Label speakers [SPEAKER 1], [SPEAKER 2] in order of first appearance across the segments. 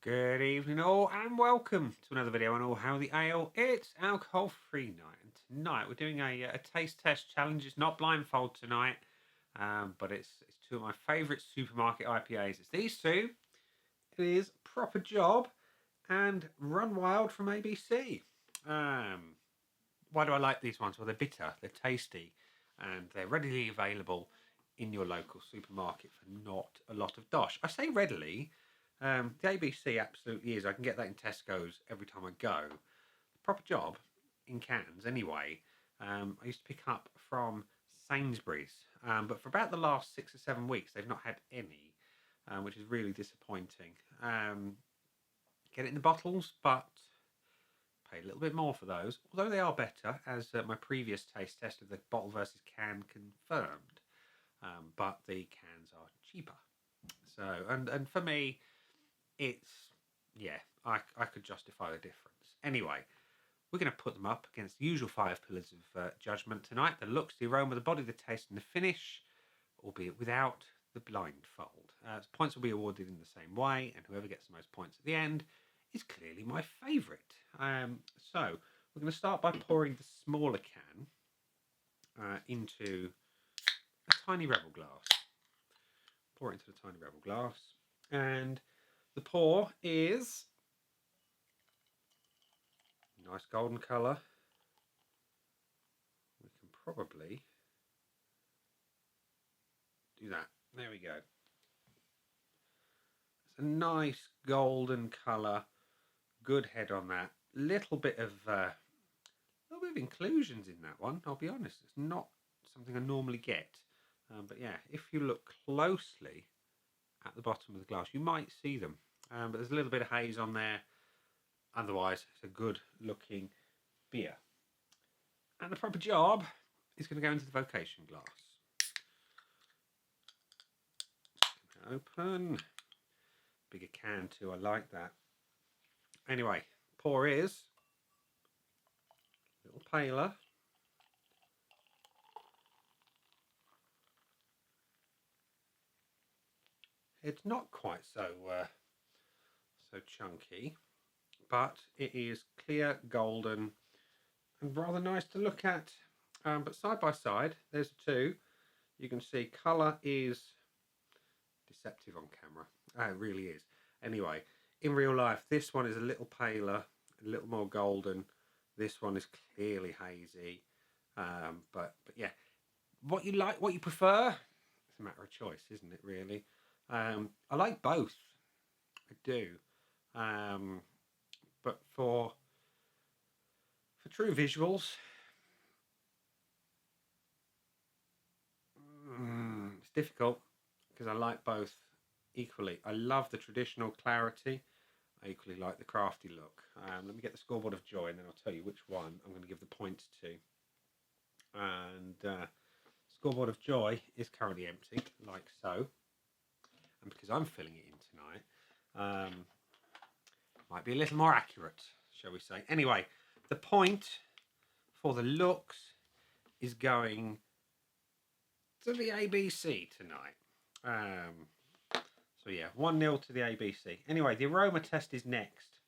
[SPEAKER 1] Good evening all and welcome to another video on All How the Ale. It's alcohol-free night and tonight we're doing a taste test challenge. It's not blindfold tonight, but it's two of my favourite supermarket IPAs. It's these two. It is Proper Job and Run Wild from ABC. Why do I like these ones? Well, they're bitter, they're tasty, and they're readily available in your local supermarket for not a lot of dosh. I say readily. The ABC absolutely is. I can get that in Tesco's every time I go. The Proper Job in cans anyway. I used to pick up from Sainsbury's, but for about the last 6 or 7 weeks they've not had any, which is really disappointing. Get it in the bottles, but pay a little bit more for those, although they are better, as my previous taste test of the bottle versus can confirmed. But the cans are cheaper. So, and for me, it's, yeah, I could justify the difference. Anyway, we're going to put them up against the usual 5 pillars of judgment tonight: the looks, the aroma, the body, the taste, and the finish, albeit without the blindfold. Points will be awarded in the same way, and whoever gets the most points at the end is clearly my favourite. So we're going to start by pouring the smaller can into a tiny rebel glass. Pour it into the tiny rebel glass, and the pour is nice golden colour. We can probably do that. There we go. It's a nice golden colour. Good head on that. Little bit of inclusions in that one. I'll be honest. It's not something I normally get. But yeah, if you look closely at the bottom of the glass, you might see them. But there's a little bit of haze on there. Otherwise, it's a good looking beer. And the Proper Job is going to go into the vocation glass. Open. Bigger can too, I like that. Anyway, pour is a little paler. It's not quite so chunky, but it is clear, golden, and rather nice to look at. But side by side, there's two. You can see colour is deceptive on camera. It really is. Anyway, in real life, this one is a little paler, a little more golden. This one is clearly hazy. But yeah, what you like, what you prefer, it's a matter of choice, isn't it? Really. I like both. I do. But for true visuals, it's difficult because I like both equally. I love the traditional clarity. I equally like the crafty look. Let me get the scoreboard of joy and then I'll tell you which one I'm going to give the points to. And scoreboard of joy is currently empty, like so. And because I'm filling it in tonight, might be a little more accurate, shall we say. Anyway, the point for the looks is going to the ABC tonight. So yeah, 1-0 to the ABC. Anyway, the aroma test is next.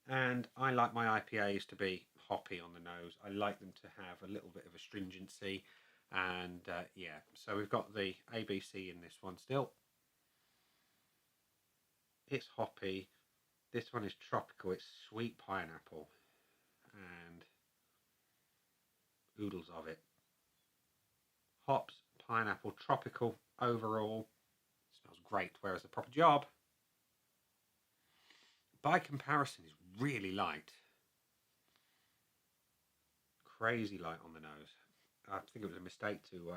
[SPEAKER 1] And I like my IPAs to be hoppy on the nose. I like them to have a little bit of astringency. And yeah, so we've got the ABC in this one still. It's hoppy. This one is tropical. It's sweet pineapple and oodles of it. Hops, pineapple, tropical overall. Smells great. Whereas the Proper Job, by comparison, is really light. Crazy light on the nose. I think it was a mistake to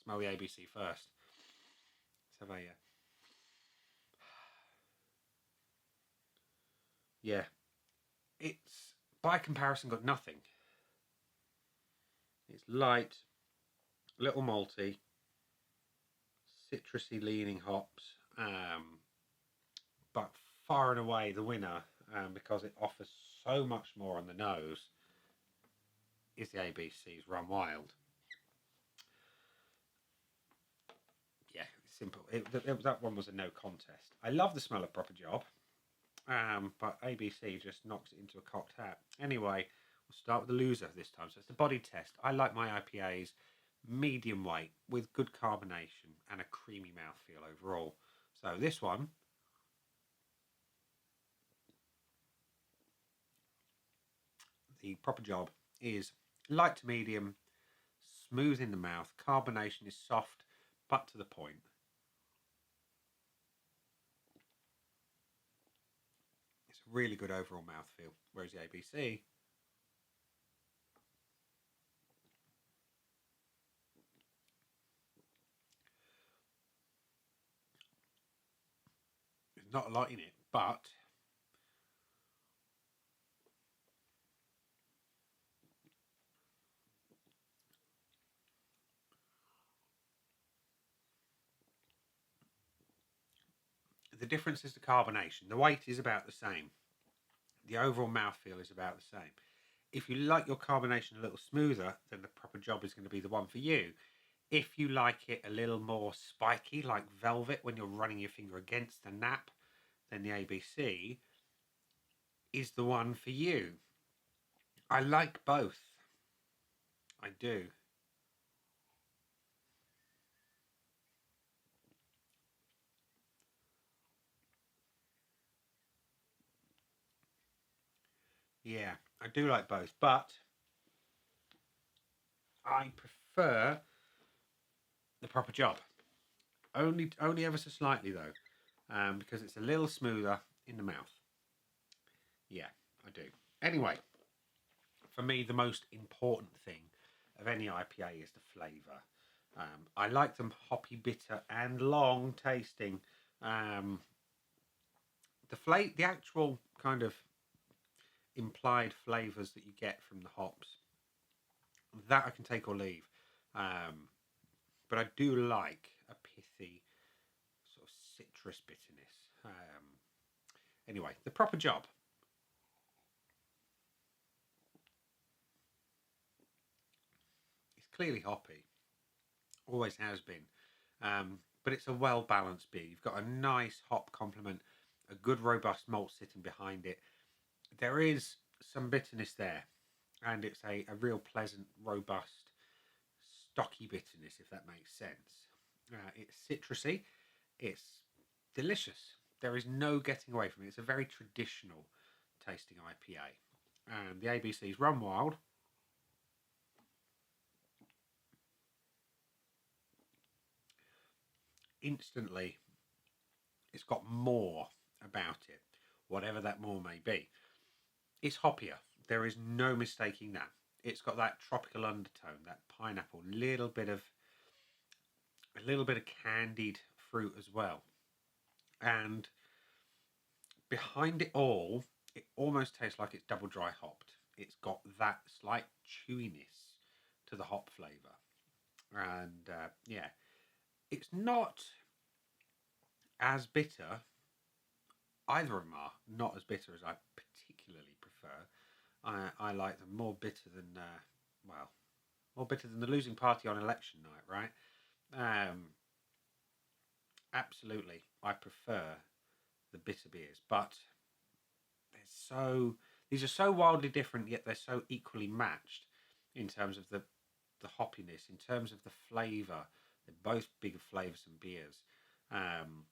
[SPEAKER 1] smell the ABC first. Let's have a yeah, it's by comparison got nothing. It's light, little malty, citrusy leaning hops, but far and away the winner, because it offers so much more on the nose, is the ABC's Run Wild. Yeah, it's simple. That one was a no contest. I love the smell of Proper Job. but ABC just knocks it into a cocked hat. Anyway, we'll start with the loser this time. So it's the body test. I like my IPAs medium weight with good carbonation and a creamy mouthfeel overall. So this one, the proper job is light to medium, smooth in the mouth. Carbonation is soft but to the point. It's a really good overall mouthfeel. Whereas the ABC there's not a lot in it, but the difference is the carbonation. The weight is about the same. The overall mouthfeel is about the same. If you like your carbonation a little smoother, then the proper job is going to be the one for you. If you like it a little more spiky, like velvet, when you're running your finger against the nap, then the ABC is the one for you. I like both. I do. Yeah, I do like both, but I prefer the proper job. Only ever so slightly though, because it's a little smoother in the mouth. Yeah, I do. Anyway, for me, the most important thing of any IPA is the flavour. I like them hoppy, bitter, and long tasting. The actual kind of implied flavours that you get from the hops, that I can take or leave. But I do like a pithy sort of citrus bitterness. Anyway, the proper job. It's clearly hoppy, always has been, but it's a well balanced beer. You've got a nice hop complement, a good robust malt sitting behind it. There is some bitterness there, and it's a real pleasant, robust, stocky bitterness, if that makes sense. It's citrusy, it's delicious. There is no getting away from it. It's a very traditional tasting IPA. And the ABC's Run Wild. Instantly, it's got more about it, whatever that more may be. It's hoppier. There is no mistaking that. It's got that tropical undertone, that pineapple, a little bit of candied fruit as well. And behind it all, it almost tastes like it's double dry hopped. It's got that slight chewiness to the hop flavour. And yeah, it's not as bitter. Either of them are not as bitter as I particularly prefer. I like them more bitter than, well, more bitter than the losing party on election night, right? Um, Absolutely, I prefer the bitter beers, but these are so wildly different, yet they're so equally matched in terms of the hoppiness, in terms of the flavour. They're both big flavoursome beers, and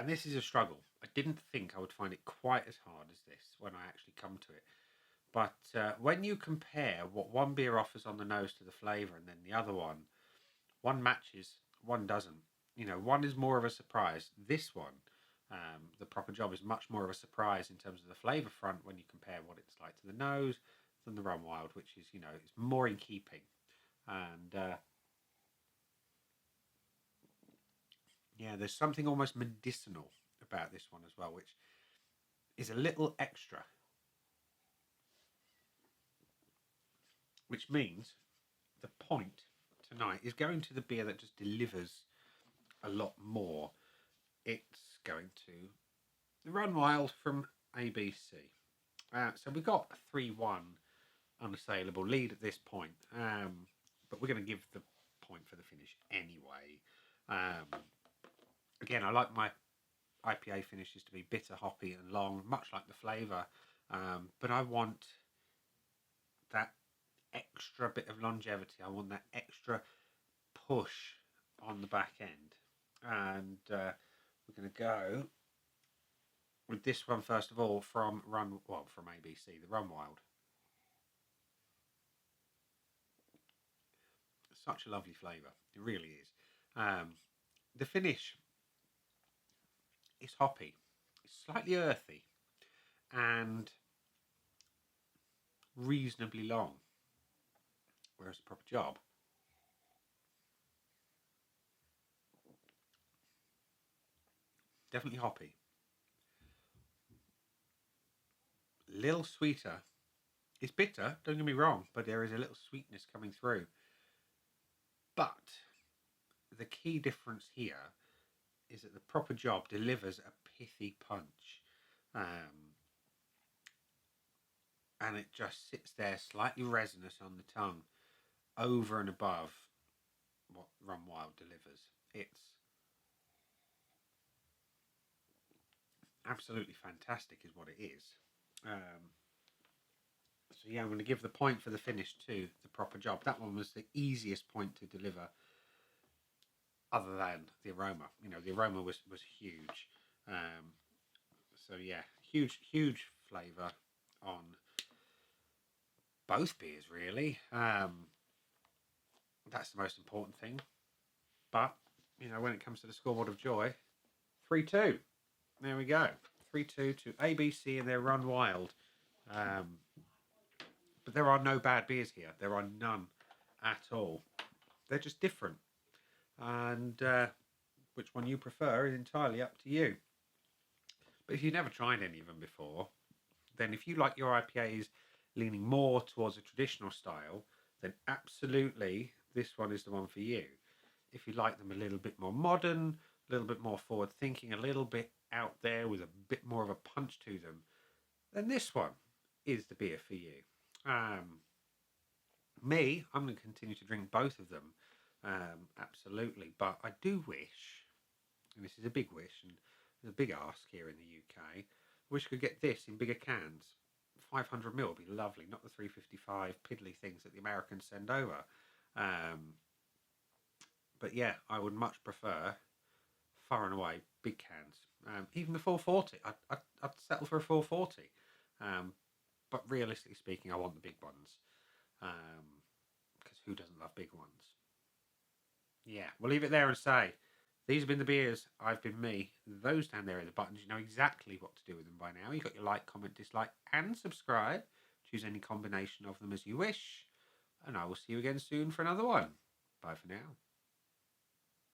[SPEAKER 1] this is a struggle. I didn't think I would find it quite as hard as this when I actually come to it. But when you compare what one beer offers on the nose to the flavour, and then the other one matches, one doesn't. You know, one is more of a surprise. This one, the proper job, is much more of a surprise in terms of the flavour front when you compare what it's like to the nose than the Run Wild, which is, you know, it's more in keeping. And yeah, there's something almost medicinal about this one as well, which is a little extra. Which means the point tonight is going to the beer that just delivers a lot more. It's going to the Run Wild from ABC. So we got a 3-1 unassailable lead at this point, but we're going to give the point for the finish anyway. Again, I like my IPA finishes to be bitter, hoppy, and long, much like the flavour. But I want that extra bit of longevity. I want that extra push on the back end. And we're going to go with this one first of all from ABC, the Run Wild. Such a lovely flavour. It really is. The finish is hoppy. It's slightly earthy and reasonably long. Whereas the proper job, definitely hoppy. Little sweeter. It's bitter, don't get me wrong, but there is a little sweetness coming through. But the key difference here is that the proper job delivers a pithy punch. And it just sits there slightly resinous on the tongue over and above what Run Wild delivers. It's absolutely fantastic is what it is. So yeah, I'm going to give the point for the finish to the proper job. That one was the easiest point to deliver other than the aroma. The aroma was huge. So yeah, huge flavour on both beers really. That's the most important thing. But, when it comes to the scoreboard of joy, 3-2. There we go. 3-2 to ABC and their Run Wild. But there are no bad beers here. There are none at all. They're just different. And which one you prefer is entirely up to you. But if you've never tried any of them before, then if you like your IPAs leaning more towards a traditional style, then absolutely this one is the one for you. If you like them a little bit more modern, a little bit more forward thinking, a little bit out there with a bit more of a punch to them, then this one is the beer for you. I'm going to continue to drink both of them, absolutely. But I do wish, and this is a big wish, and there's a big ask here in the UK, I wish I could get this in bigger cans. 500ml would be lovely, not the 355 piddly things that the Americans send over. But yeah, I would much prefer, far and away, big cans. Even the 440. I'd settle for a 440. But realistically speaking, I want the big ones. Because who doesn't love big ones? Yeah, we'll leave it there and say, these have been the beers. I've been me. Those down there are the buttons. You know exactly what to do with them by now. You've got your like, comment, dislike, and subscribe. Choose any combination of them as you wish. And I will see you again soon for another one. Bye for now.